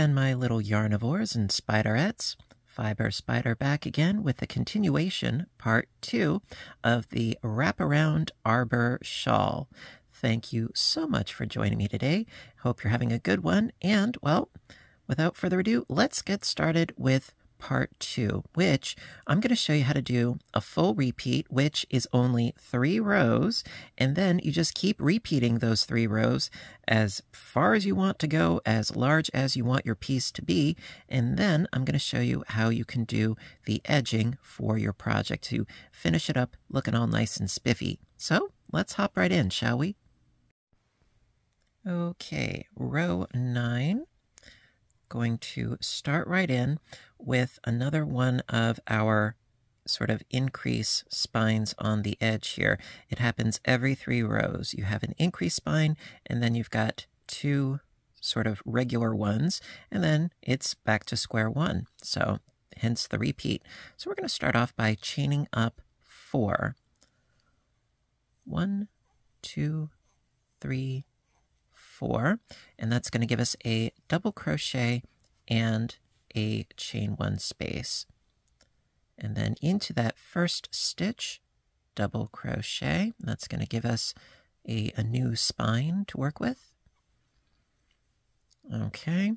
again, my little yarnivores and spiderettes. Fiber Spider back again with the continuation, part 2 of the Wraparound Arbor Shawl. Thank you so much for joining me today. Hope you're having a good one. And, well, without further ado, let's get started with part 2, which I'm going to show you how to do a full repeat, which is only 3 rows, and then you just keep repeating those 3 rows as far as you want to go, as large as you want your piece to be, and then I'm going to show you how you can do the edging for your project to finish it up looking all nice and spiffy. So let's hop right in, shall we? Okay, row 9. Going to start right in with another one of our sort of increase spines on the edge here. It happens every 3 rows. You have an increase spine, and then you've got 2 sort of regular ones, and then it's back to square one. So hence the repeat. So we're going to start off by chaining up 4. 1, 2, 3, 4, and that's going to give us a double crochet and a chain 1 space. And then into that first stitch, double crochet. That's going to give us a new spine to work with. Okay.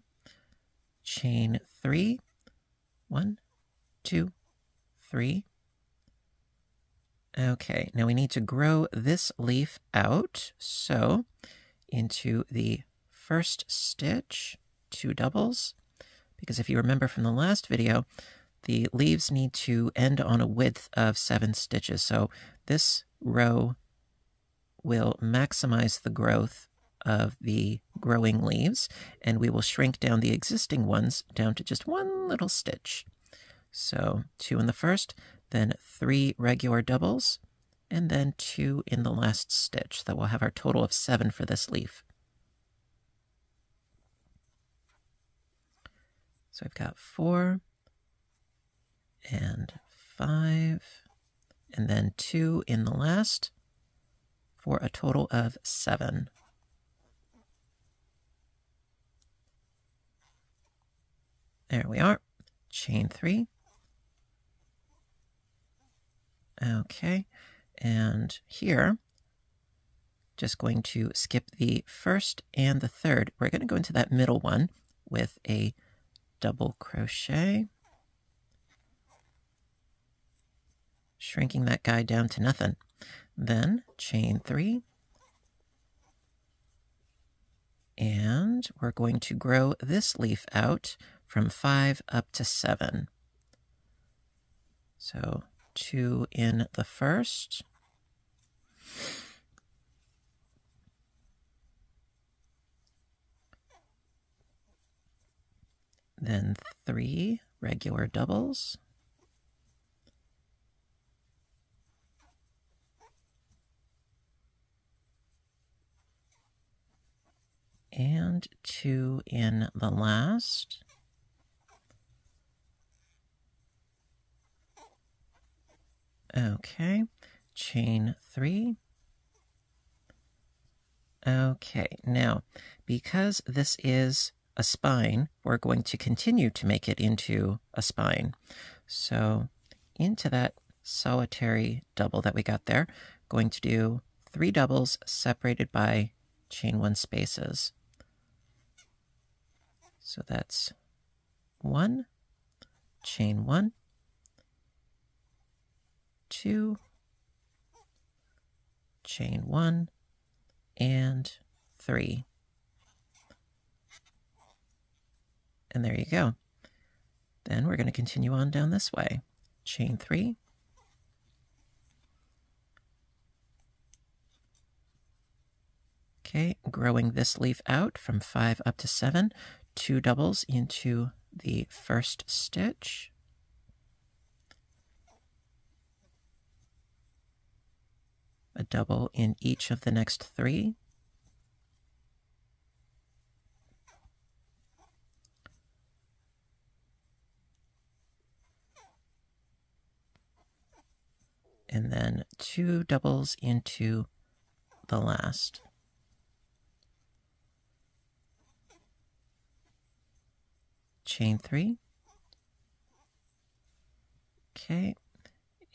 Chain 3. 1, 2, 3. Okay, now we need to grow this leaf out. So into the first stitch, 2 doubles, because if you remember from the last video, the leaves need to end on a width of 7 stitches. So this row will maximize the growth of the growing leaves, and we will shrink down the existing ones down to just 1 little stitch. So 2 in the first, then 3 regular doubles, and then 2 in the last stitch. That will have our total of 7 for this leaf. So I've got 4 and 5, and then 2 in the last for a total of 7. There we are. Chain 3. Okay. And here, just going to skip the first and the third. We're going to go into that middle one with a double crochet, shrinking that guy down to nothing. Then chain 3, and we're going to grow this leaf out from 5 up to 7. So 2 in the first, then 3 regular doubles, and 2 in the last, okay, chain 3. Okay, now because this is a spine, we're going to continue to make it into a spine. So into that solitary double that we got there, going to do 3 doubles separated by chain 1 spaces. So that's 1, chain 1, 2, chain 1, and 3. And there you go. Then we're going to continue on down this way. Chain 3. Okay, growing this leaf out from 5 up to 7, 2 doubles into the first stitch. A double in each of the next 3. And then 2 doubles into the last. chain 3. Okay,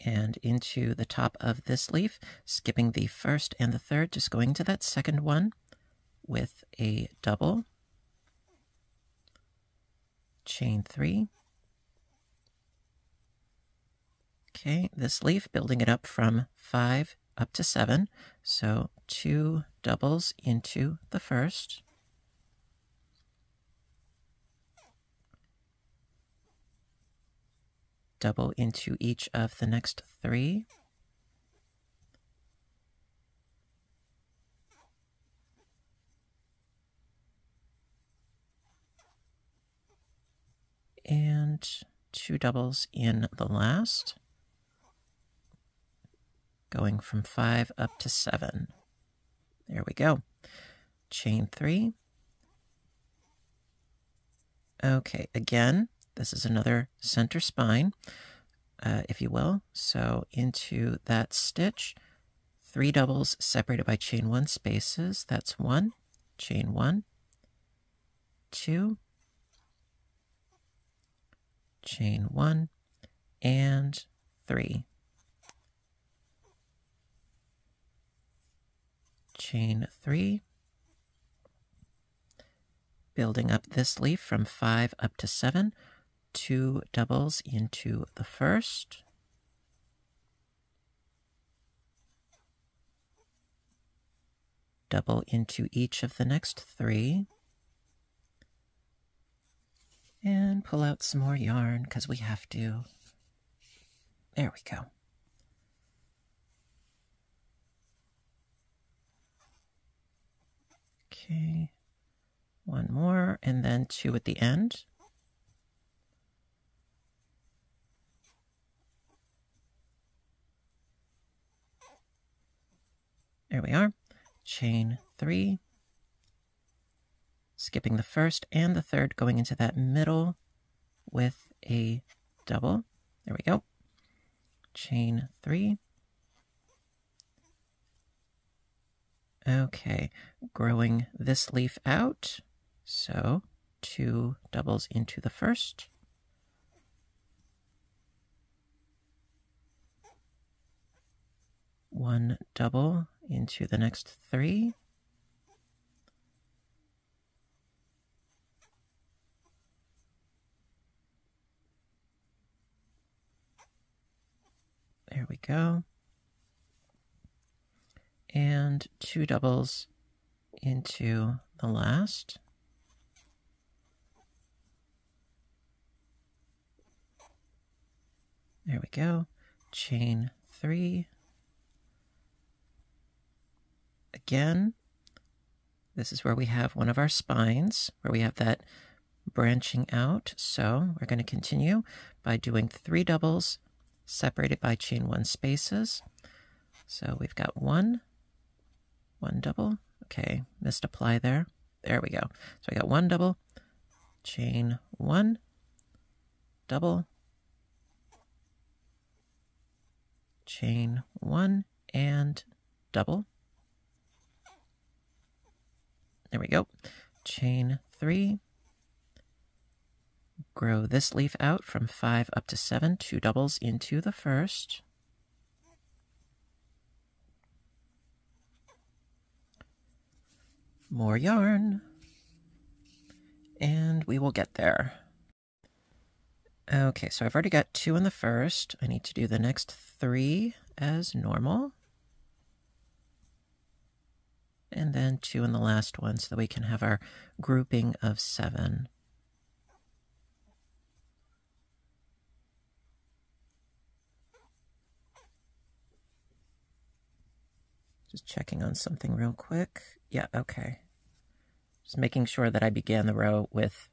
and into the top of this leaf, skipping the first and the third, just going to that second one with a double, chain 3. Okay, this leaf, building it up from 5 up to 7, so 2 doubles into the first, double into each of the next 3, and 2 doubles in the last, going from 5 up to 7. There we go. Chain 3. Okay, again, this is another center spine, if you will. So into that stitch, 3 doubles separated by chain 1 spaces. That's 1, chain 1, 2, chain 1, and 3. Chain 3, building up this leaf from 5 up to 7, 2 doubles into the first, double into each of the next 3, and pull out some more yarn because we have to. There we go. Okay, one more, and then 2 at the end. There we are. Chain 3, skipping the first and the third, going into that middle with a double. There we go. Chain 3. Okay, growing this leaf out, so 2 doubles into the first, one double into the next 3, there we go, and 2 doubles into the last, there we go, chain 3. Again, this is where we have one of our spines, where we have that branching out. So we're going to continue by doing 3 doubles separated by chain 1 spaces. So we've got 1 double. Okay, missed a ply there. There we go. So I got 1 double, chain 1, double, chain 1, and double. There we go. Chain 3. Grow this leaf out from 5 up to 7, 2 doubles into the first. More yarn. And we will get there. Okay, so I've already got 2 in the first. I need to do the next 3 as normal. And then 2 in the last one so that we can have our grouping of 7. Just checking on something real quick. Yeah, okay. Just making sure that I began the row with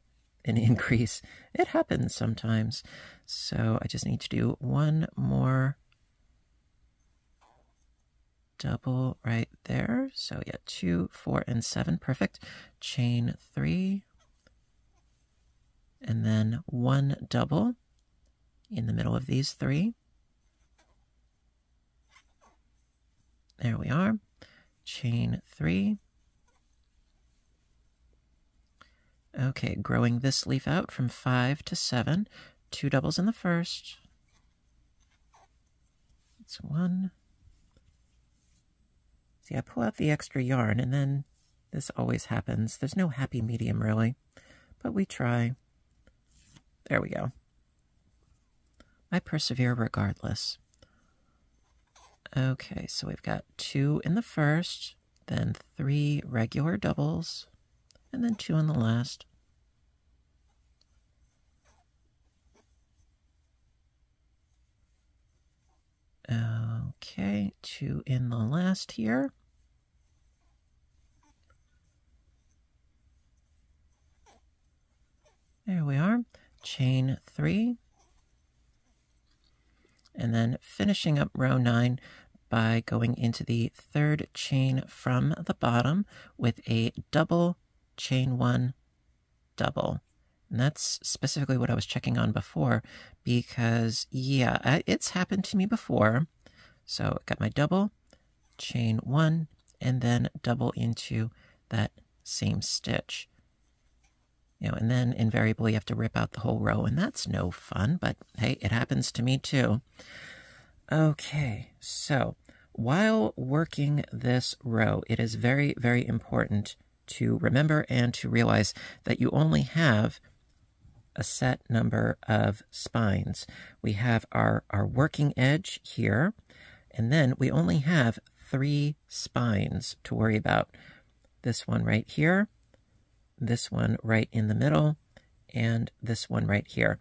an increase. It happens sometimes. So I just need to do 1 more double right there. So yeah, 2, 4, and 7. Perfect. Chain 3. And then 1 double in the middle of these 3. There we are. Chain 3. Okay, growing this leaf out from 5 to 7, 2 doubles in the first. That's 1. See, I pull out the extra yarn, and then this always happens. There's no happy medium, really, but we try. There we go. I persevere regardless. Okay, so we've got 2 in the first, then 3 regular doubles, and then 2 in the last. Okay, 2 in the last here. There we are. Chain 3. And then finishing up row 9 by going into the third chain from the bottom with a double, chain 1, double. And that's specifically what I was checking on before because, yeah, it's happened to me before. So I got my double, chain 1, and then double into that same stitch. And then invariably you have to rip out the whole row, and that's no fun, but hey, it happens to me too. Okay, so while working this row, it is very, very important to remember and to realize that you only have a set number of spines. We have our working edge here, and then we only have 3 spines to worry about. This one right here, this one right in the middle, and this one right here.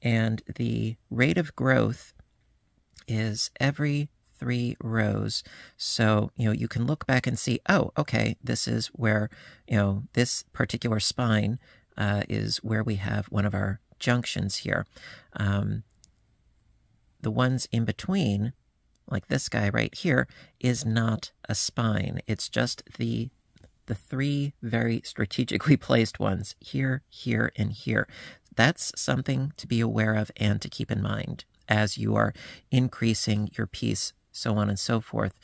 And the rate of growth is every 3 rows. So, you can look back and see, oh, okay, this is where, this particular spine is where we have one of our junctions here. The ones in between, like this guy right here, is not a spine. It's just the 3 very strategically placed ones, here, here, and here. That's something to be aware of and to keep in mind as you are increasing your piece, so on and so forth,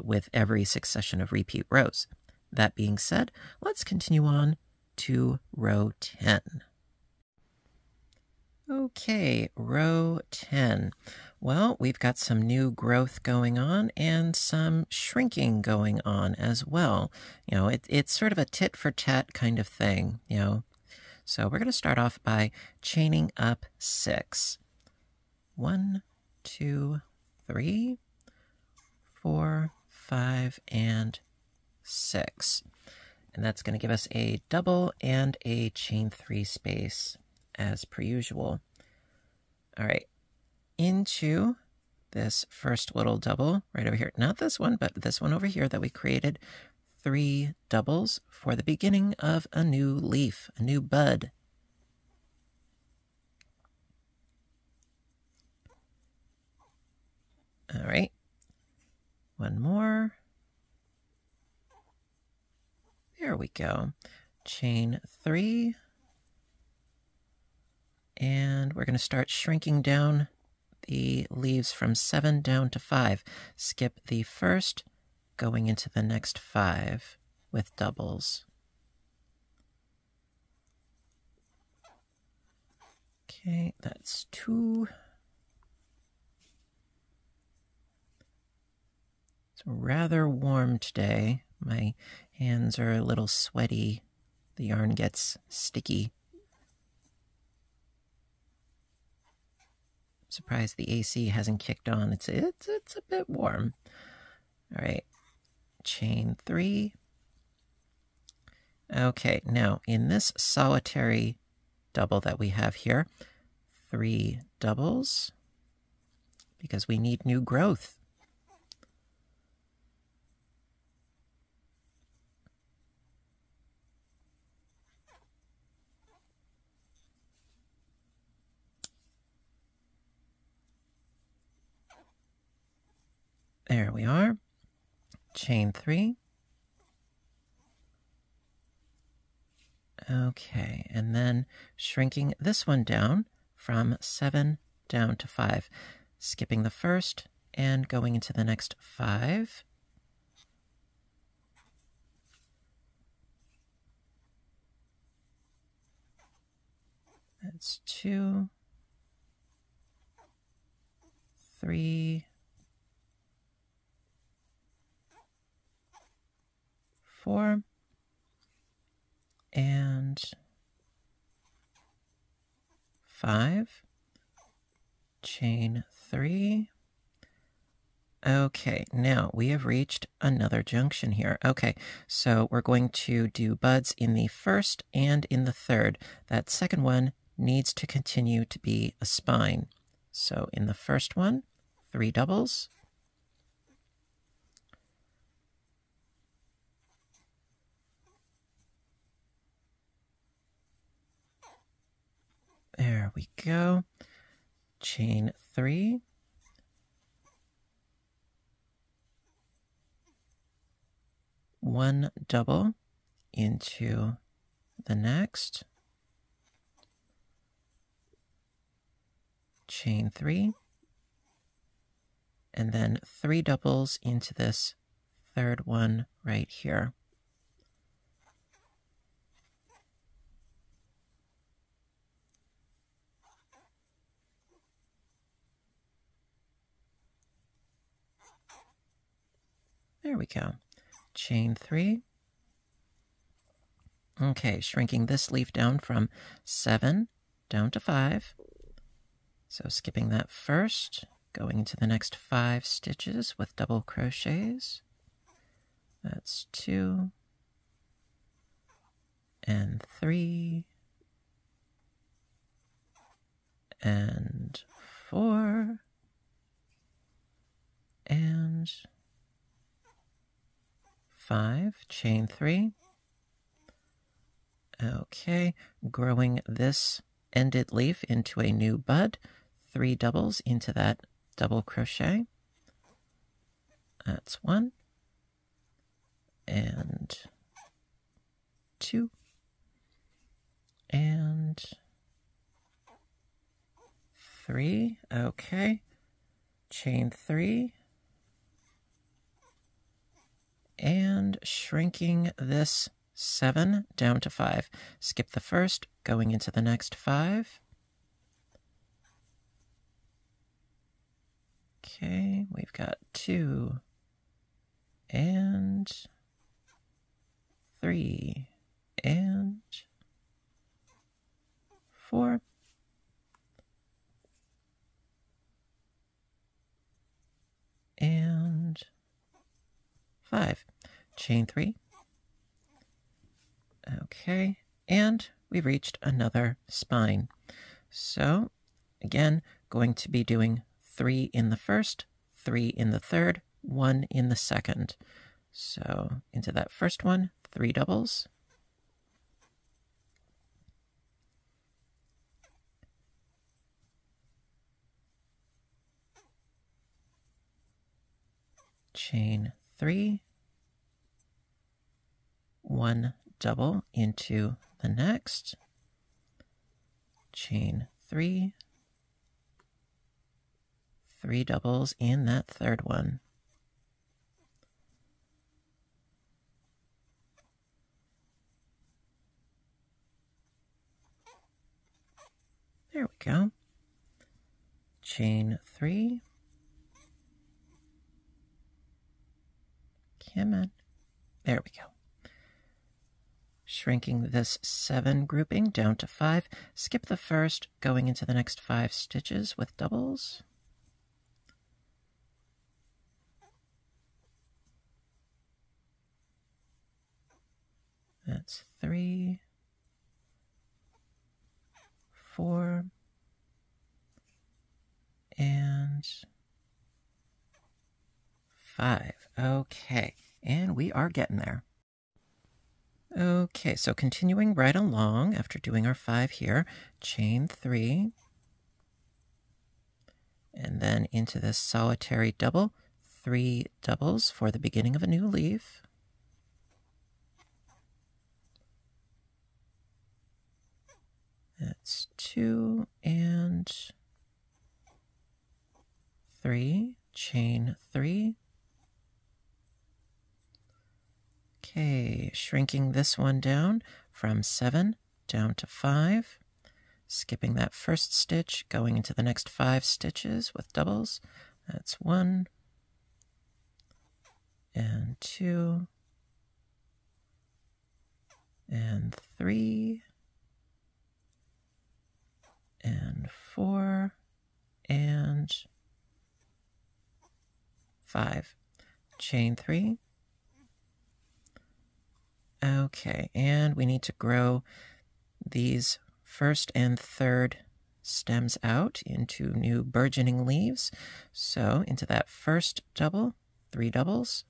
with every succession of repeat rows. That being said, let's continue on to row 10. Okay, row 10. Well, we've got some new growth going on and some shrinking going on as well. It's sort of a tit-for-tat kind of thing, So we're going to start off by chaining up 6. 1, 2, 3, 4, 5, and 6. And that's going to give us a double and a chain 3 space as per usual. All right, into this first little double right over here. Not this one, but this one over here that we created. 3 doubles for the beginning of a new leaf, a new bud. All right, one more. There we go. Chain 3. And we're going to start shrinking down the leaves from 7 down to 5. Skip the first, going into the next 5 with doubles. Okay, that's 2. It's rather warm today. My hands are a little sweaty. The yarn gets sticky. Surprised the AC hasn't kicked on. It's a bit warm. All right, chain 3. Okay, now in this solitary double that we have here, 3 doubles because we need new growth. There we are. Chain 3. Okay, and then shrinking this one down from 7 down to 5. Skipping the first and going into the next 5. That's 2, 3, 4, and 5, chain 3. Okay, now we have reached another junction here. Okay, so we're going to do buds in the first and in the third. That second one needs to continue to be a spine. So in the first one, 3 doubles. There we go. Chain 3. One double into the next. Chain 3. And then 3 doubles into this third one right here. There we go. Chain 3. Okay, shrinking this leaf down from 7 down to 5. So skipping that first, going into the next 5 stitches with double crochets. That's 2 and 3 and 4 and 5, chain 3. Okay, growing this ended leaf into a new bud, 3 doubles into that double crochet. That's 1 and 2 and 3. Okay, chain 3. And shrinking this 7 down to 5. Skip the first, going into the next 5. Okay, we've got 2 and 3 and 4 and 5. Chain 3. Okay, and we've reached another spine. So, again, going to be doing 3 in the first, 3 in the third, 1 in the second. So, into that first one, 3 doubles. Chain 3. 1 double into the next. Chain 3. 3 doubles in that third one. There we go. Chain 3. Come on. There we go. Shrinking this 7 grouping down to 5. Skip the first, going into the next 5 stitches with doubles. That's 3, 4, and 5. Okay, and we are getting there. Okay, so continuing right along after doing our 5 here, chain 3, and then into this solitary double, 3 doubles for the beginning of a new leaf. That's 2 and 3, chain 3. Okay, shrinking this one down from 7 down to 5. skipping that first stitch, going into the next 5 stitches with doubles. That's 1 and 2 and 3 and 4 and 5. Chain 3. Okay, and we need to grow these first and third stems out into new burgeoning leaves. So into that first double, 3 doubles.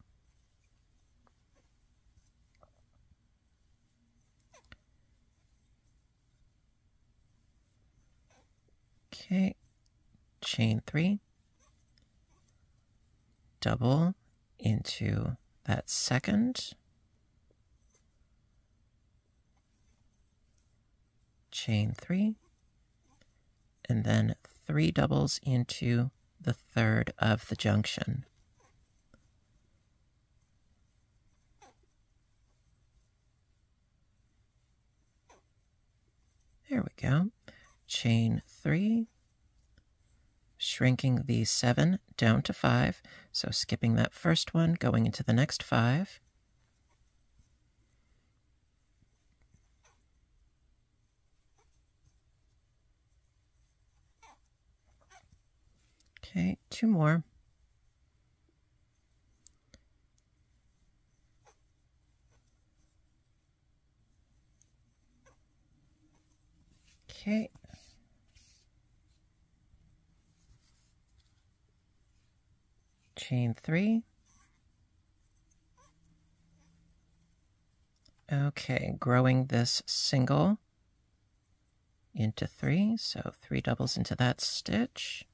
Okay, chain 3, double into that second, chain 3, and then 3 doubles into the third of the junction. There we go. Chain 3, shrinking the 7 down to 5, so skipping that first one, going into the next 5. Okay, 2 more. Okay. Chain 3. Okay, growing this single into 3, so 3 doubles into that stitch.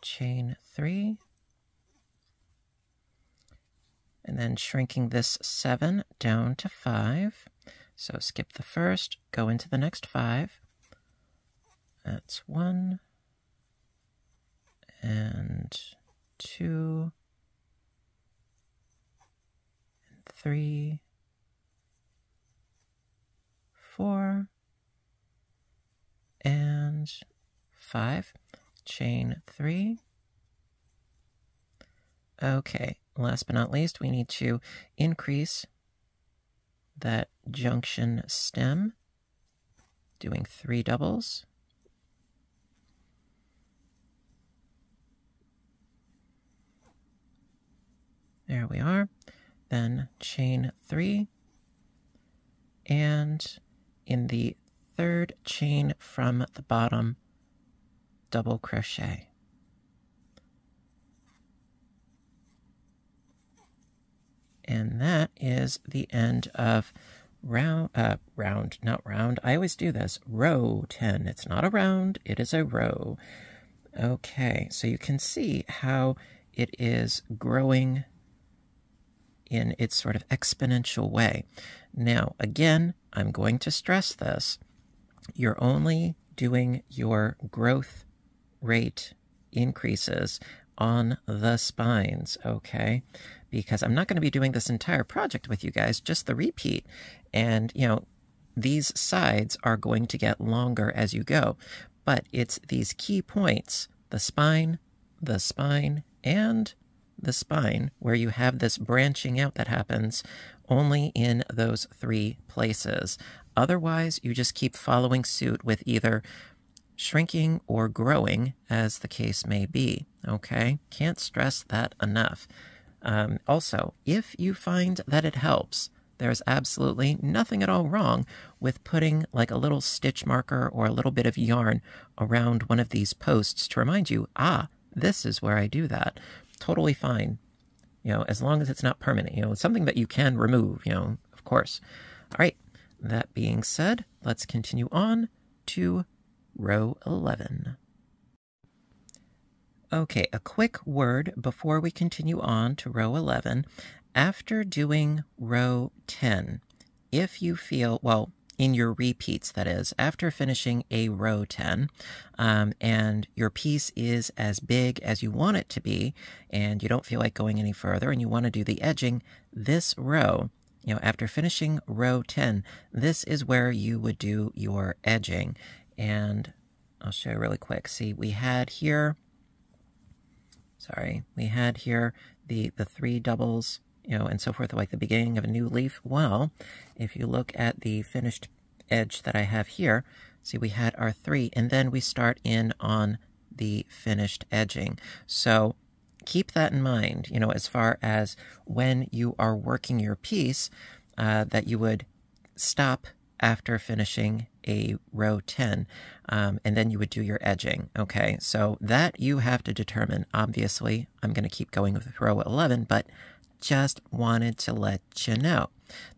Chain 3. And then shrinking this 7 down to 5. So skip the first, go into the next 5. That's 1 and 2 and 3, 4 and 5. Chain 3. Okay, last but not least, we need to increase that junction stem, doing 3 doubles. There we are. Then chain 3, and in the third chain from the bottom, double crochet. And that is the end of round, not round, I always do this, row 10. It's not a round, it is a row. Okay, so you can see how it is growing in its sort of exponential way. Now, again, I'm going to stress this. You're only doing your growth rate increases on the spines, okay? Because I'm not going to be doing this entire project with you guys, just the repeat. And, you know, these sides are going to get longer as you go. But it's these key points, the spine, and the spine, where you have this branching out that happens only in those 3 places. Otherwise, you just keep following suit with either shrinking or growing, as the case may be, okay? Can't stress that enough. Also, if you find that it helps, there's absolutely nothing at all wrong with putting like a little stitch marker or a little bit of yarn around one of these posts to remind you, this is where I do that. Totally fine, you know, as long as it's not permanent, you know, something that you can remove, you know, of course. All right, that being said, let's continue on to row 11. Okay, a quick word before we continue on to row 11. After doing row 10, if you feel, well, in your repeats, that is, after finishing a row 10, and your piece is as big as you want it to be, and you don't feel like going any further, and you want to do the edging, this row, after finishing row 10, this is where you would do your edging. And I'll show you really quick. See, we had here the 3 doubles, and so forth, like the beginning of a new leaf. Well, if you look at the finished edge that I have here, see, we had our 3, and then we start in on the finished edging. So keep that in mind, as far as when you are working your piece, that you would stop after finishing a row 10, and then you would do your edging. Okay, so that you have to determine. Obviously, I'm going to keep going with row 11, but just wanted to let you know.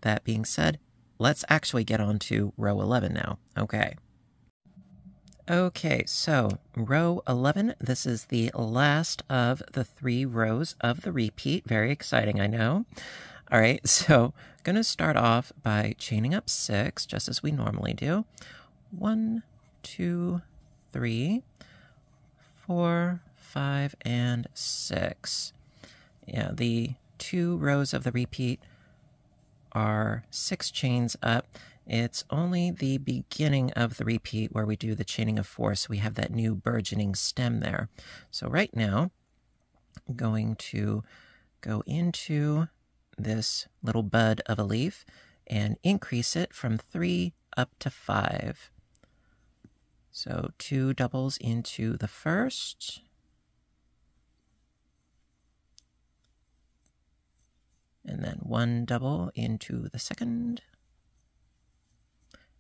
That being said, let's actually get on to row 11 now. Okay, so row 11, this is the last of the 3 rows of the repeat. Very exciting, I know. All right, so I'm going to start off by chaining up 6, just as we normally do. 1, 2, 3, 4, 5, and 6. Yeah, the 2 rows of the repeat are 6 chains up. It's only the beginning of the repeat where we do the chaining of 4, so we have that new burgeoning stem there. So right now, I'm going to go into this little bud of a leaf and increase it from 3 up to 5. So 2 doubles into the first, and then 1 double into the second,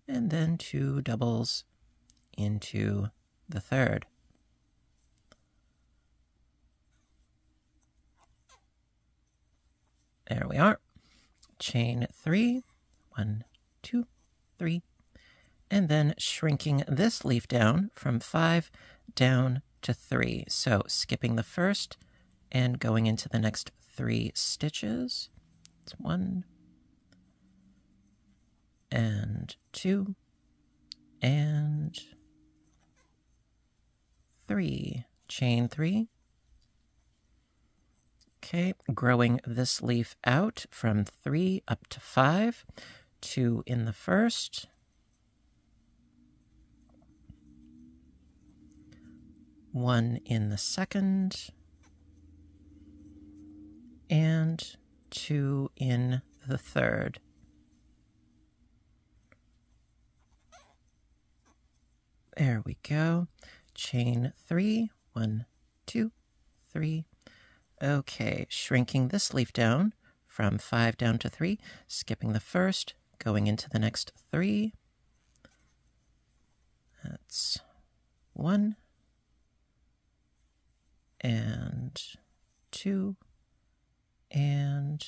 and then 2 doubles into the third. There we are. Chain 3, 1, 2, 3, and then shrinking this leaf down from 5 down to 3. So skipping the first and going into the next 3 stitches. It's 1 and 2 and 3. Chain 3. Okay, growing this leaf out from 3 up to 5, 2 in the first, 1 in the second, and 2 in the third. There we go. Chain 3, 1, 2, 3. Okay, shrinking this leaf down from 5 down to 3, skipping the first, going into the next 3. That's 1 and 2 and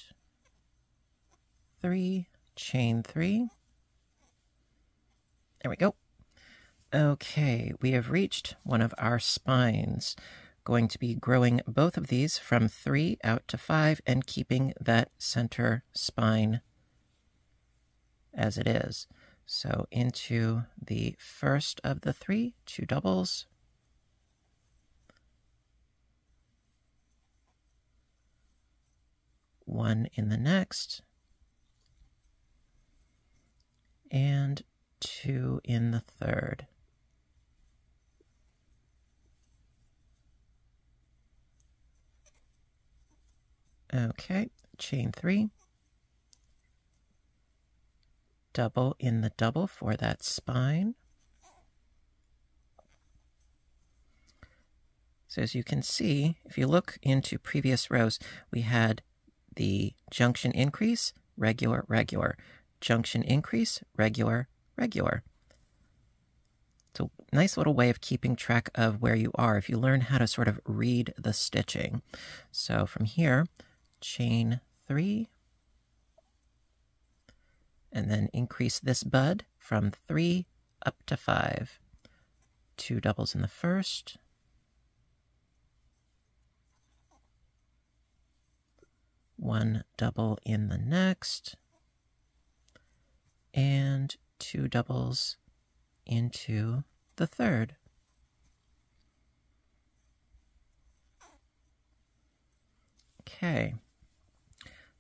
3, chain 3. There we go. Okay, we have reached one of our spines. Going to be growing both of these from 3 out to 5 and keeping that center spine as it is. So into the first of the 3, 2 doubles, one in the next, and 2 in the third. Okay, chain 3, double in the double for that spine. So as you can see, if you look into previous rows, we had the junction increase, regular, regular, junction increase, regular, regular. It's a nice little way of keeping track of where you are if you learn how to sort of read the stitching. So from here, chain 3, and then increase this bud from 3 up to 5. 2 doubles in the first, one double in the next, and 2 doubles into the third. Okay,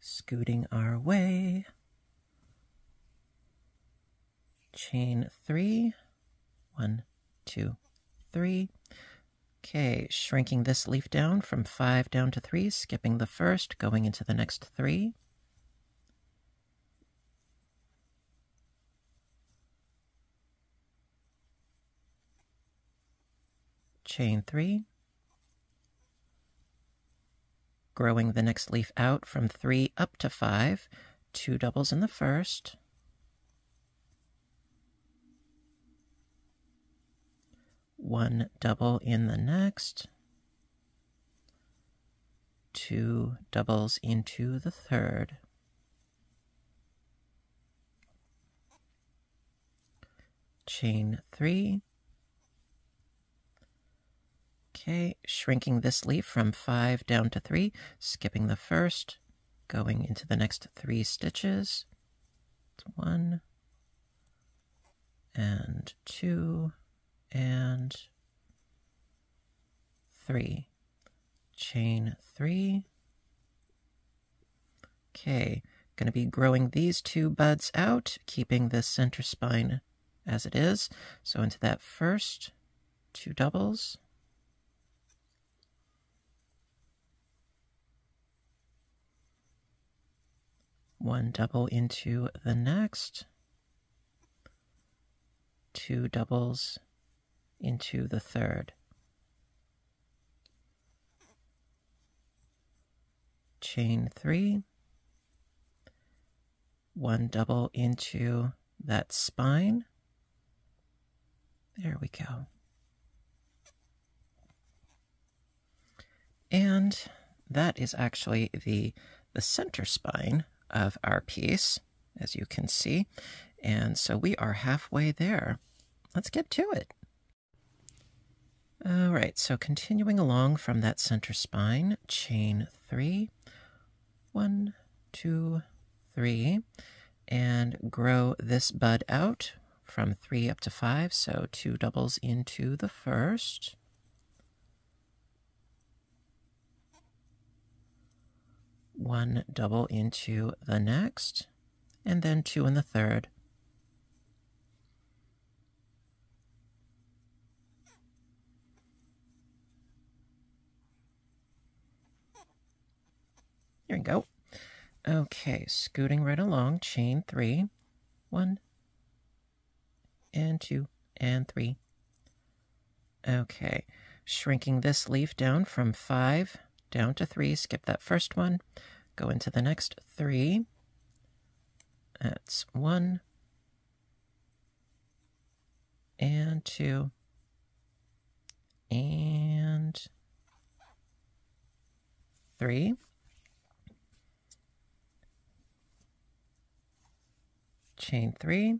scooting our way, chain 3, 1, 2, 3. Okay, shrinking this leaf down from 5 down to 3, skipping the first, going into the next 3. Chain 3. Growing the next leaf out from 3 up to 5, 2 doubles in the first. One double in the next. 2 doubles into the third. Chain 3. Okay, shrinking this leaf from 5 down to 3, skipping the first, going into the next 3 stitches. It's 1 and 2 and 3. Chain 3. Okay, going to be growing these 2 buds out, keeping the center spine as it is. So into that first, 2 doubles. One double into the next, 2 doubles into the third. Chain 3, 1 double into that spine. There we go. And that is actually the center spine of our piece, as you can see. And so we are halfway there. Let's get to it. All right, so continuing along from that center spine, chain 3, 1, 2, 3, and grow this bud out from 3 up to 5, so 2 doubles into the first. One double into the next, and then 2 in the third. There we go. Okay, scooting right along, chain 3, 1 and 2 and 3. Okay, shrinking this leaf down from 5 down to 3, skip that first one, go into the next 3. That's 1 and 2 and 3. Chain 3.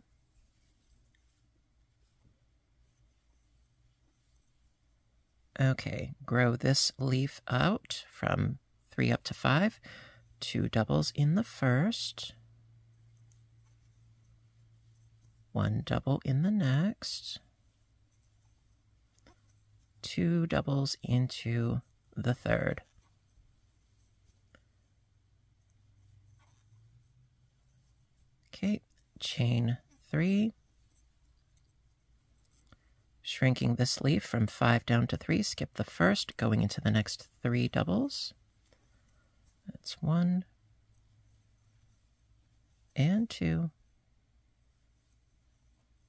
Okay, grow this leaf out from 3 up to 5, 2 doubles in the first, 1 double in the next, 2 doubles into the third. Okay, chain 3. Shrinking this leaf from 5 down to 3, skip the first, going into the next 3 doubles. That's 1 and 2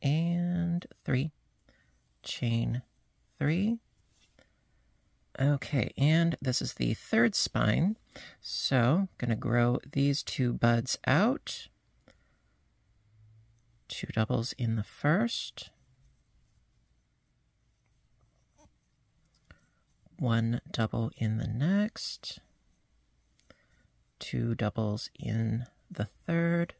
and 3. Chain 3. Okay, and this is the third spine, so I'm going to grow these 2 buds out. 2 doubles in the first. 1 double in the next, 2 doubles in the third,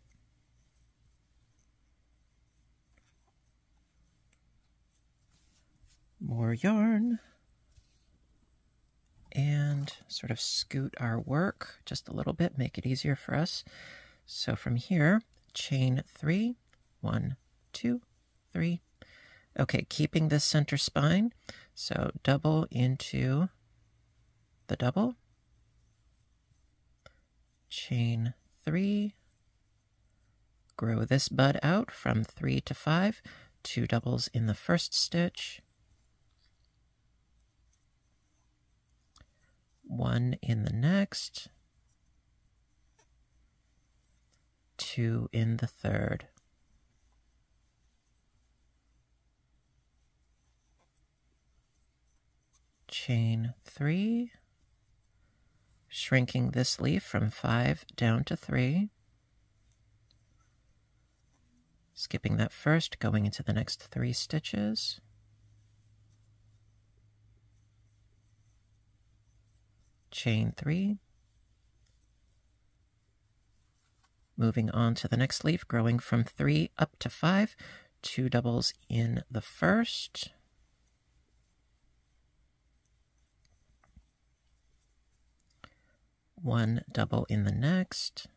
more yarn, and sort of scoot our work just a little bit, make it easier for us. So from here, chain 3, 1, 2, 3. Okay, keeping this center spine. So double into the double, chain 3, grow this bud out from 3 to 5, 2 doubles in the first stitch, 1 in the next, 2 in the third. Chain 3, shrinking this leaf from 5 down to 3, skipping that first, going into the next 3 stitches, chain 3, moving on to the next leaf, growing from 3 up to 5, 2 doubles in the first, 1 double in the next,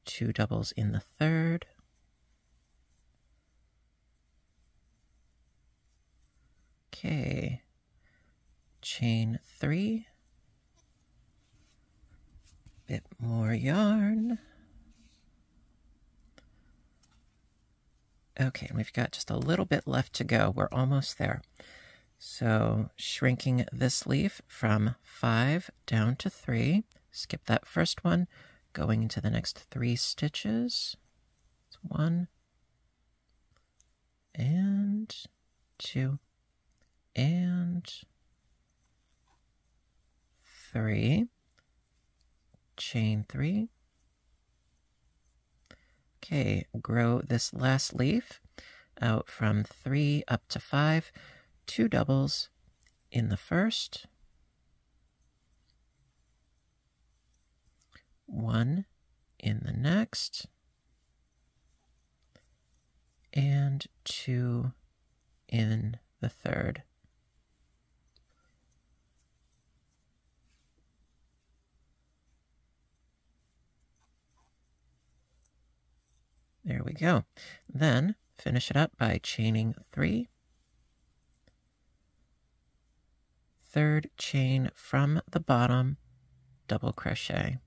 2 doubles in the third, okay, chain 3, bit more yarn. Okay, and we've got just a little bit left to go. We're almost there. So shrinking this leaf from 5 down to 3, skip that first one, going into the next 3 stitches. It's 1 and 2 and 3, chain 3. Okay, grow this last leaf out from 3 up to 5, 2 doubles in the first, 1 in the next, and 2 in the third. There we go. Then finish it up by chaining 3, third chain from the bottom, double crochet.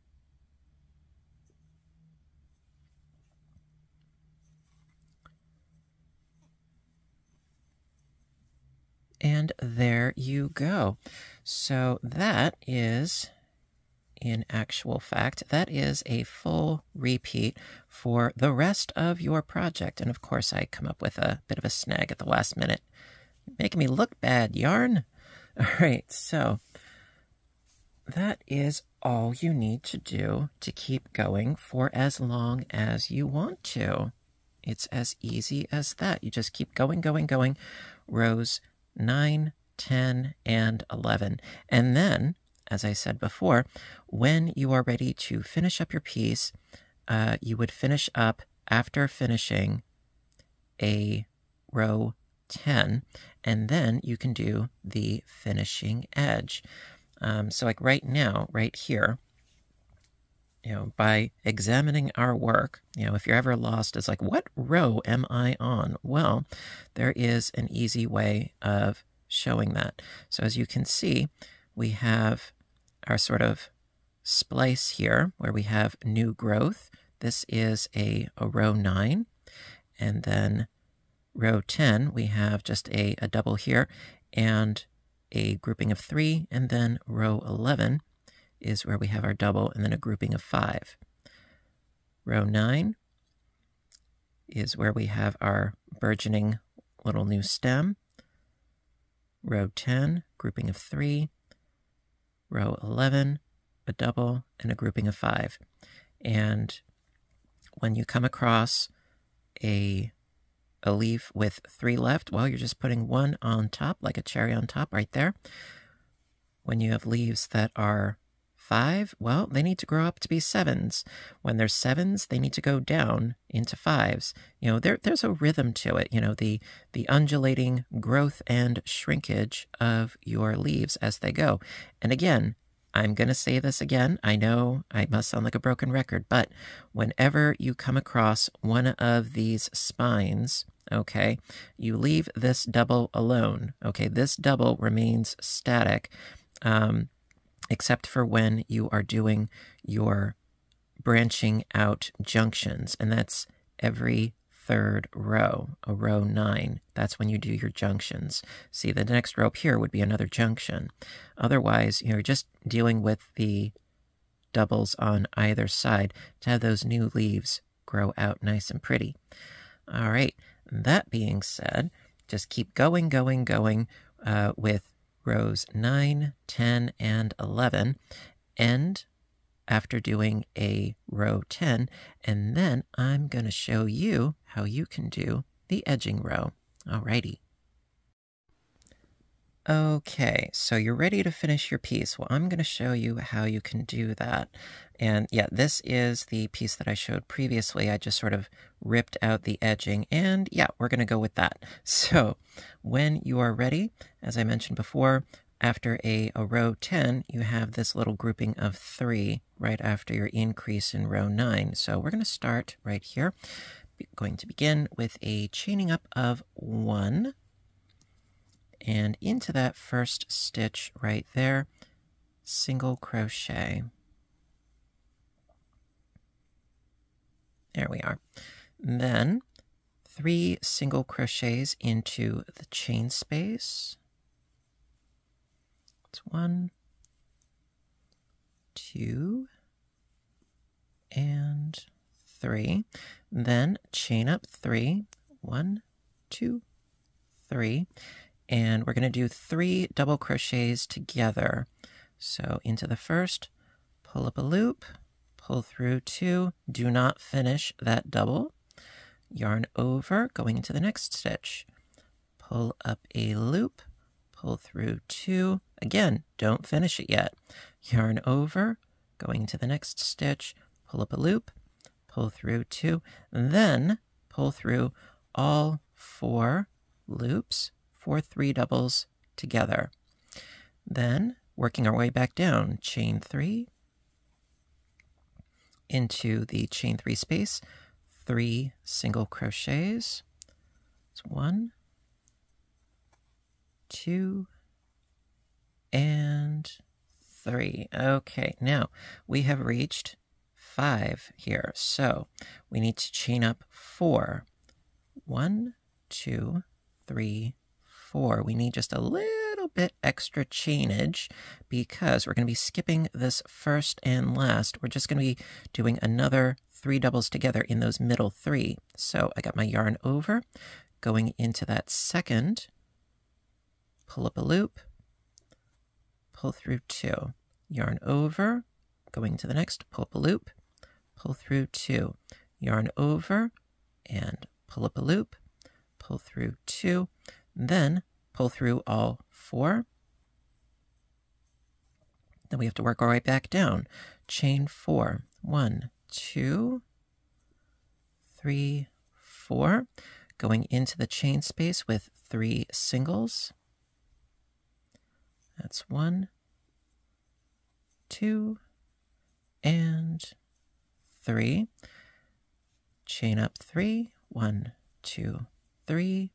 And there you go. So that is, in actual fact, that is a full repeat for the rest of your project. And of course, I come up with a bit of a snag at the last minute. Making me look bad, yarn. All right, so that is all you need to do to keep going for as long as you want to. It's as easy as that. You just keep going, going, going. Rows 9, 10, and 11. And then, as I said before, when you are ready to finish up your piece, you would finish up after finishing a row 10, and then you can do the finishing edge. So like right now, right here, by examining our work, if you're ever lost, it's like, what row am I on? Well, there is an easy way of showing that. So as you can see, we have our sort of splice here where we have new growth. This is a row 9, and then row 10, we have just a double here and a grouping of 3, and then row 11 is where we have our double and then a grouping of 5. Row 9 is where we have our burgeoning little new stem. Row 10, grouping of 3. Row 11, a double and a grouping of 5. And when you come across a leaf with 3 left, well, you're just putting 1 on top, like a cherry on top right there. When you have leaves that are 5, well, they need to grow up to be 7s. When they're 7s, they need to go down into 5s. There's a rhythm to it, the undulating growth and shrinkage of your leaves as they go. And again, I'm going to say this again. I know I must sound like a broken record, but whenever you come across one of these spines, okay, you leave this double alone. Okay, this double remains static, except for when you are doing your branching out junctions, and that's every third row, a row 9. That's when you do your junctions. See, the next row up here would be another junction. Otherwise, you're just dealing with the doubles on either side to have those new leaves grow out nice and pretty. All right, that being said, just keep going with rows 9, 10, and 11, and after doing a row 10, and then I'm going to show you how you can do the edging row. Alrighty. Okay, so you're ready to finish your piece. Well, I'm going to show you how you can do that. And yeah, this is the piece that I showed previously. I just sort of ripped out the edging, and yeah, we're going to go with that. So when you are ready, as I mentioned before, after a row 10, you have this little grouping of 3 right after your increase in row 9. So we're going to start right here. We're going to begin with a chaining up of 1. And into that first stitch right there, single crochet. There we are. Then 3 single crochets into the chain space. 1, 2, and 3. Then chain up 3. 1, 2, 3. And we're going to do 3 double crochets together. So into the first, pull up a loop, pull through 2. Do not finish that double. Yarn over, going into the next stitch. Pull up a loop, pull through 2. Again, don't finish it yet. Yarn over, going into the next stitch, pull up a loop, pull through 2, and then pull through all 4 loops for 3 doubles together. Then, working our way back down, chain 3 into the chain 3 space, 3 single crochets. It's 1, 2, and 3. Okay, now we have reached 5 here, so we need to chain up 4. 1, 2, 3, 4. We need just a little bit extra chainage because we're going to be skipping this first and last. We're just going to be doing another 3 doubles together in those middle 3. So I got my yarn over, going into that second, pull up a loop, pull through 2, yarn over, going to the next, pull up a loop, pull through 2, yarn over, and pull up a loop, pull through 2, then pull through all 4. Then we have to work our way back down. Chain 4. 1, 2, 3, 4. Going into the chain space with 3 singles. That's 1, 2, and 3. Chain up 3. 1, 2, 3.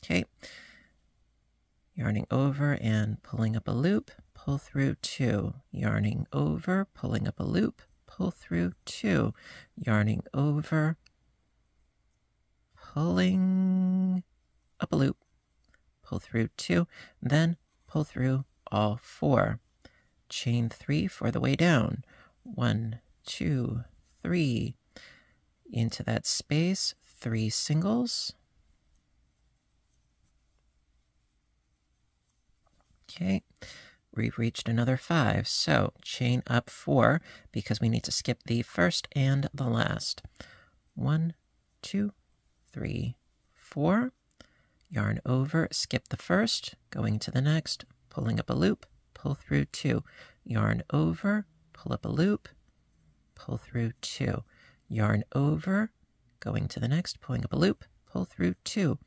Okay. Yarning over and pulling up a loop, pull through 2. Yarning over, pulling up a loop, pull through 2. Yarning over, pulling up a loop, pull through 2, then pull through all 4. Chain 3 for the way down. 1, 2, 3. Into that space, 3 singles. Okay, we've reached another 5. So chain up 4 because we need to skip the first and the last. 1, 2, 3, 4. Yarn over, skip the first, going to the next, pulling up a loop, pull through 2. Yarn over, pull up a loop, pull through 2. Yarn over, going to the next, pulling up a loop, pull through 2.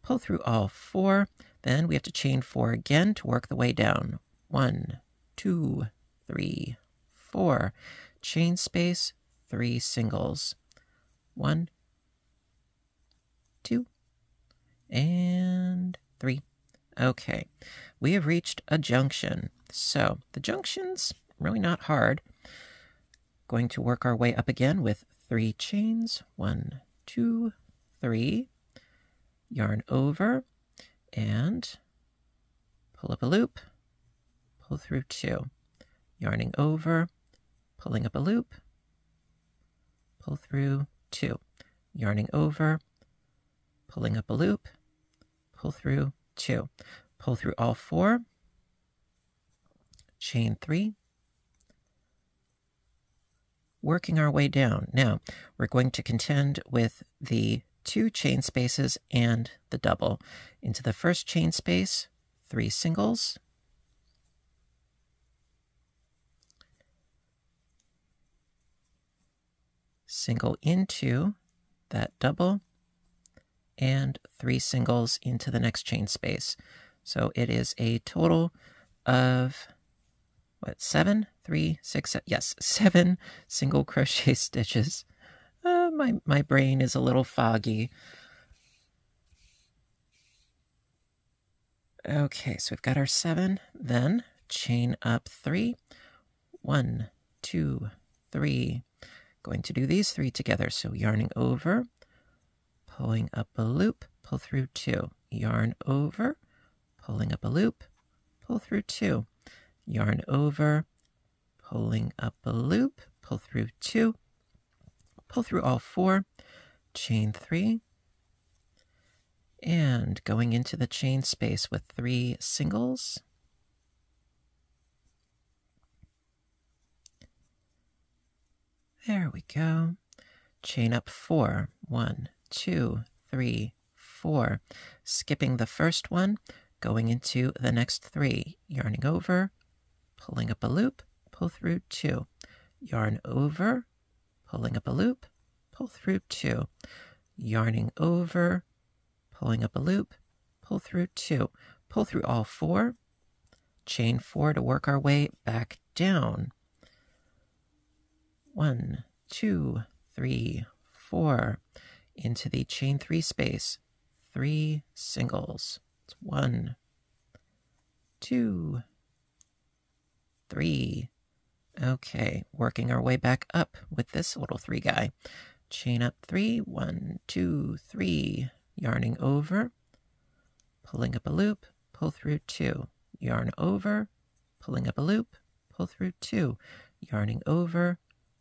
Pull through all 4. Then we have to chain 4 again to work the way down. 1, 2, 3, 4. Chain space, 3 singles. 1, 2, and 3. Okay, we have reached a junction. So the junction's really not hard. Going to work our way up again with 3 chains. 1, 2, 3. Yarn over and pull up a loop, pull through 2. Yarning over, pulling up a loop, pull through 2. Yarning over, pulling up a loop, pull through 2. Pull through all 4, chain 3, working our way down. Now, we're going to contend with the 2 chain spaces and the double. Into the first chain space, 3 singles, single into that double, and 3 singles into the next chain space. So it is a total of, 7, 3, 6, yes, 7 single crochet stitches. My brain is a little foggy. Okay, so we've got our 7, then chain up 3. 1, 2, 3. Going to do these 3 together. So yarning over, pulling up a loop, pull through 2. Yarn over, pulling up a loop, pull through 2. Yarn over, pulling up a loop, pull through 2. Pull through all 4, chain 3, and going into the chain space with 3 singles. There we go. Chain up 4. 1, 2, 3, 4. Skipping the first one, going into the next 3. Yarning over, pulling up a loop, pull through 2. Yarn over, pulling up a loop, pull through 2. Yarning over, pulling up a loop, pull through 2. Pull through all 4. Chain 4 to work our way back down. 1, 2, 3, 4. Into the chain 3 space. 3 singles. It's 1, 2, 3. Okay, working our way back up with this little 3 guy. Chain up 3. 1, 2, 3. Yarning over, pulling up a loop, pull through 2. Yarn over, pulling up a loop, pull through 2. Yarning over,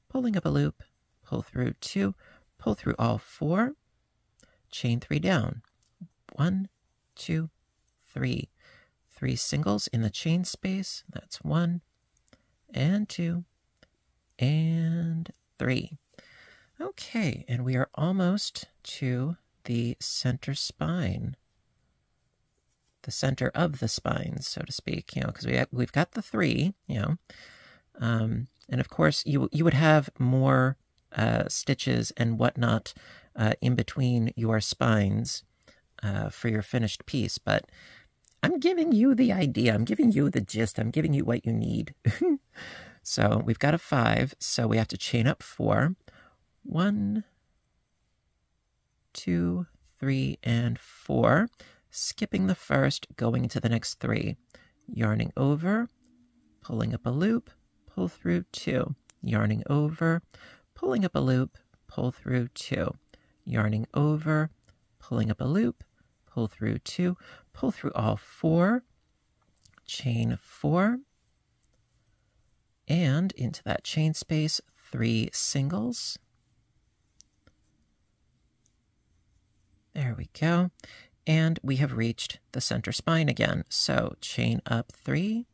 pulling up a loop, pull through 2. Pull through all 4. Chain 3 down. 1, 2, 3. 3 singles in the chain space. That's 1 and 2 and 3. Okay, and we are almost to the center spine. The center of the spine, so to speak, because we've got the 3, and of course you would have more stitches and whatnot in between your spines for your finished piece, but I'm giving you the idea. I'm giving you the gist. I'm giving you what you need. So we've got a 5, so we have to chain up 4. 1, 2, 3, and 4. Skipping the first, going into the next 3. Yarning over, pulling up a loop, pull through 2. Yarning over, pulling up a loop, pull through 2. Yarning over, pulling up a loop, pull through 2. Pull through all 4. Chain 4. And into that chain space, 3 singles. There we go. And we have reached the center spine again. So chain up 3.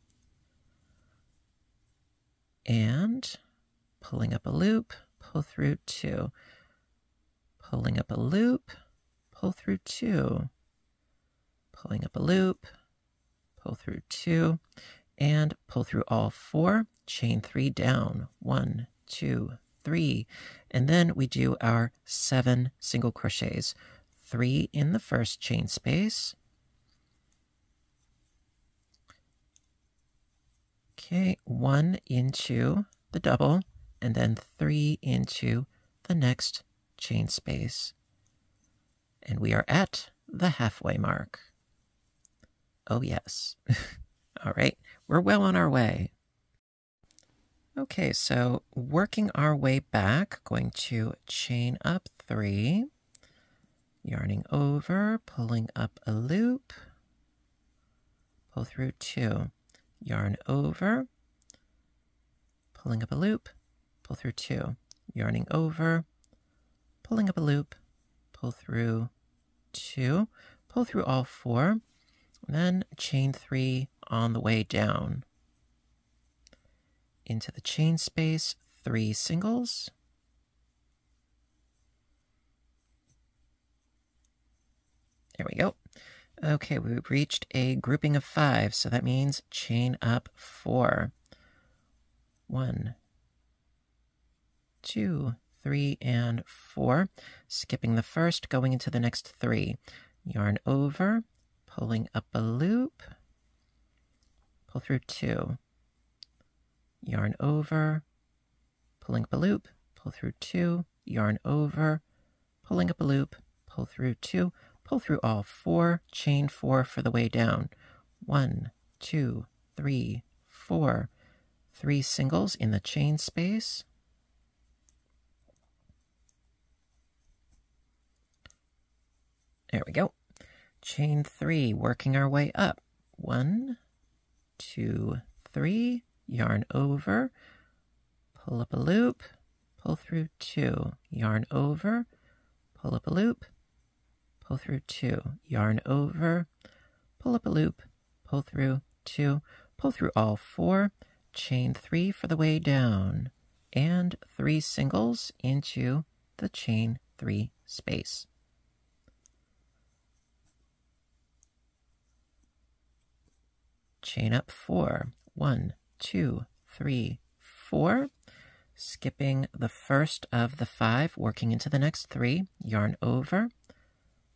And pulling up a loop, pull through 2. Pulling up a loop, pull through 2. Pulling up a loop, pull through 2. And pull through all 4. Chain 3 down. 1, 2, 3. And then we do our 7 single crochets. 3 in the first chain space. Okay, 1 into the double, and then 3 into the next chain space. And we are at the halfway mark. Oh yes. All right, we're well on our way. Okay, so working our way back, going to chain up 3, yarning over, pulling up a loop, pull through 2, yarn over, pulling up a loop, pull through 2, yarning over, pulling up a loop, pull through 2, pull through all 4, then chain 3 on the way down. Into the chain space, 3 singles. There we go. Okay, we've reached a grouping of 5, so that means chain up 4. 1, 2, 3, and 4. Skipping the first, going into the next 3. Yarn over, pulling up a loop, pull through 2. Yarn over, pulling up a loop, pull through 2, yarn over, pulling up a loop, pull through 2, pull through all 4, chain 4 for the way down. 1, 2, 3, 4. 3 singles in the chain space. There we go. Chain 3, working our way up. 1, 2, 3. Yarn over, pull up a loop, pull through 2, yarn over, pull up a loop, pull through 2, yarn over, pull up a loop, pull through 2, pull through all 4, chain 3 for the way down, and 3 singles into the chain 3 space. Chain up 4, 1, 2, 3, 4. Skipping the first of the 5, working into the next 3, yarn over,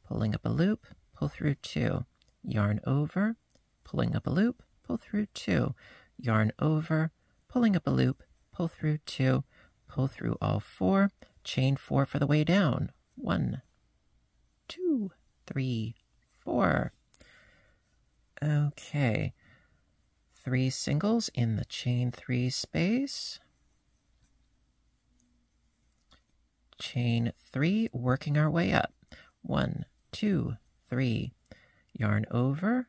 pulling up a loop, pull through 2, yarn over, pulling up a loop, pull through 2, yarn over, pulling up a loop, pull through 2, pull through all 4, chain 4 for the way down. 1, 2, 3, 4. Okay. 3 singles in the chain 3 space. Chain 3, working our way up. 1, 2, 3. Yarn over,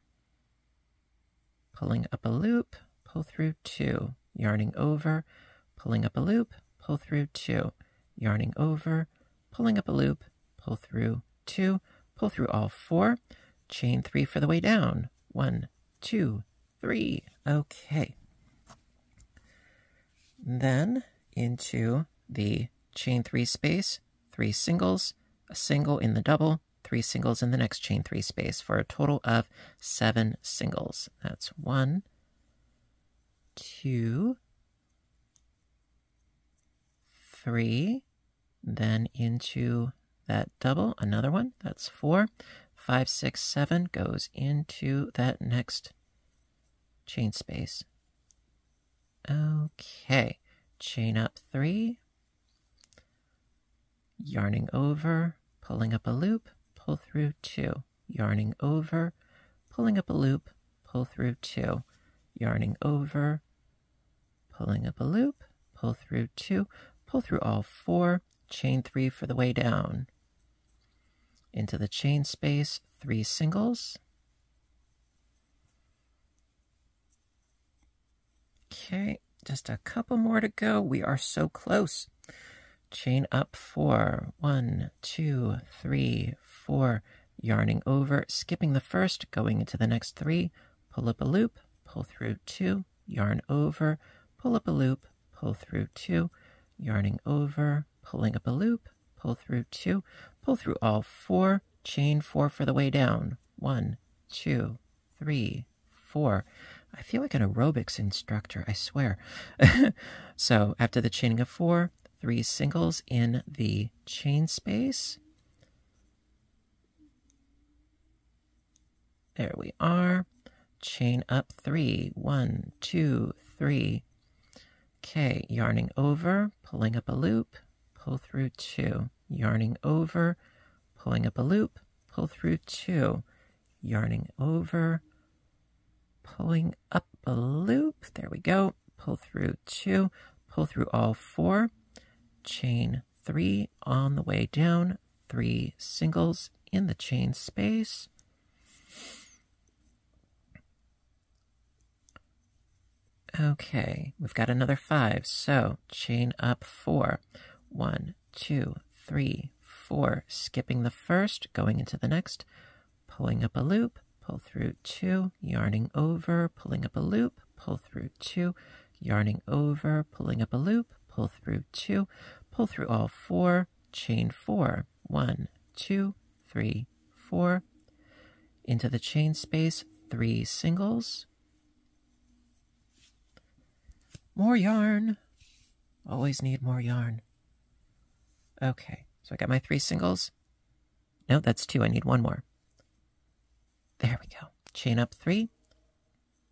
pulling up a loop, pull through 2. Yarning over, pulling up a loop, pull through 2. Yarning over, pulling up a loop, pull through 2. Pull through all 4. Chain 3 for the way down. 1, 2, 3. Okay. Then into the chain 3 space, 3 singles, a single in the double, 3 singles in the next chain 3 space for a total of 7 singles. That's 1, 2, 3, then into that double, another one, that's 4, 5, 6, 7 goes into that next chain space. Okay, chain up 3, yarning over, pulling up a loop, pull through 2, yarning over, pulling up a loop, pull through 2, yarning over, pulling up a loop, pull through 2, pull through all 4, chain 3 for the way down. Into the chain space, 3 singles. Okay, just a couple more to go. We are so close. Chain up 4. 1, 2, 3, 4. Yarning over, skipping the first, going into the next 3. Pull up a loop, pull through 2. Yarn over, pull up a loop, pull through 2. Yarning over, pulling up a loop, pull through 2. Pull through all 4. Chain 4 for the way down. 1, 2, 3, 4. I feel like an aerobics instructor, I swear. So after the chaining of 4, 3 singles in the chain space. There we are. chain up 3, 1, 2, 3. Okay, yarning over, pulling up a loop, pull through 2, yarning over, pulling up a loop, pull through 2, yarning over, pulling up a loop, there we go, pull through 2, pull through all 4, chain 3 on the way down, 3 singles in the chain space. Okay, we've got another 5, so chain up 4. 1, 2, 3, 4, skipping the first, going into the next, pulling up a loop, pull through 2, yarning over, pulling up a loop, pull through 2, yarning over, pulling up a loop, pull through 2, pull through all 4, chain 4. 1, 2, 3, 4, into the chain space, 3 singles. More yarn. Always need more yarn. Okay, so I got my 3 singles. No, that's 2. I need 1 more. There we go. Chain up 3.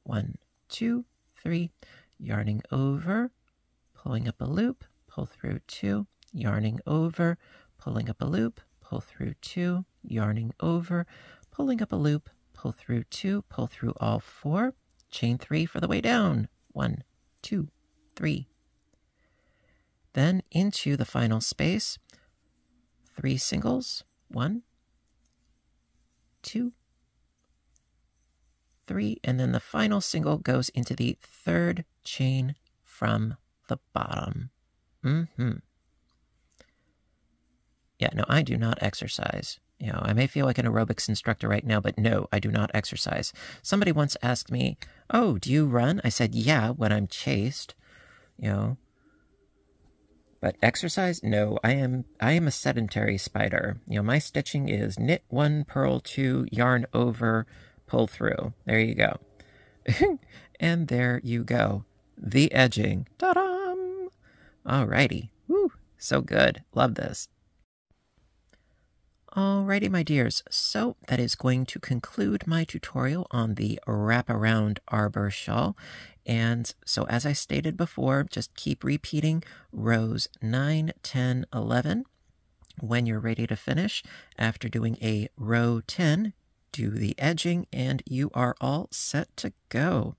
1, 2, 3. Yarning over, pulling up a loop, pull through 2, yarning over, pulling up a loop, pull through 2, yarning over, pulling up a loop, pull through 2, pull through all 4, chain 3 for the way down. 1, 2, 3. Then into the final space, 3 singles, 1, 2, 3, and then the final single goes into the 3rd chain from the bottom. Yeah, no, I do not exercise. You know, I may feel like an aerobics instructor right now, but no, I do not exercise. Somebody once asked me, "Oh, do you run?" I said, "Yeah, when I'm chased." You know, but exercise? No, I am a sedentary spider. You know, my stitching is knit 1, purl 2, yarn over, pull through. There you go. And there you go. The edging. Ta-da! Alrighty. Woo, so good. Love this. Alrighty, my dears, so that is going to conclude my tutorial on the Wraparound Arbor shawl. And so as I stated before, just keep repeating rows 9, 10, 11. When you're ready to finish, after doing a row 10, do the edging and you are all set to go.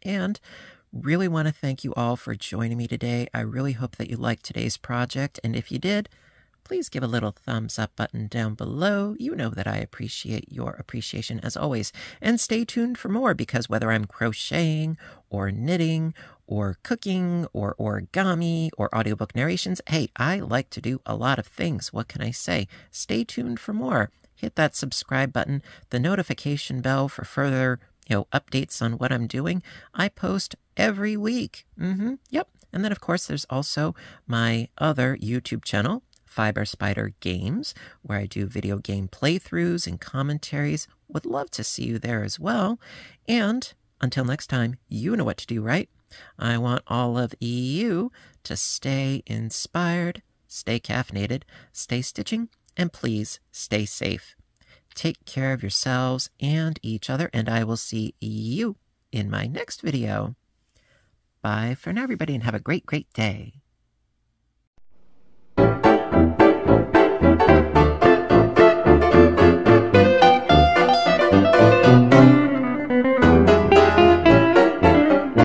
And really want to thank you all for joining me today. I really hope that you liked today's project, and if you did, please give a little thumbs up button down below. You know that I appreciate your appreciation as always. And stay tuned for more, because whether I'm crocheting or knitting or cooking or origami or audiobook narrations, hey, I like to do a lot of things. What can I say? Stay tuned for more. Hit that subscribe button, the notification bell for further, updates on what I'm doing. I post every week. Yep. And then, of course, there's also my other YouTube channel, Fiber Spider Games, where I do video game playthroughs and commentaries. Would love to see you there as well. And until next time, you know what to do, right? I want all of you to stay inspired, stay caffeinated, stay stitching, and please stay safe. Take care of yourselves and each other, and I will see you in my next video. Bye for now, everybody, and have a great, great day.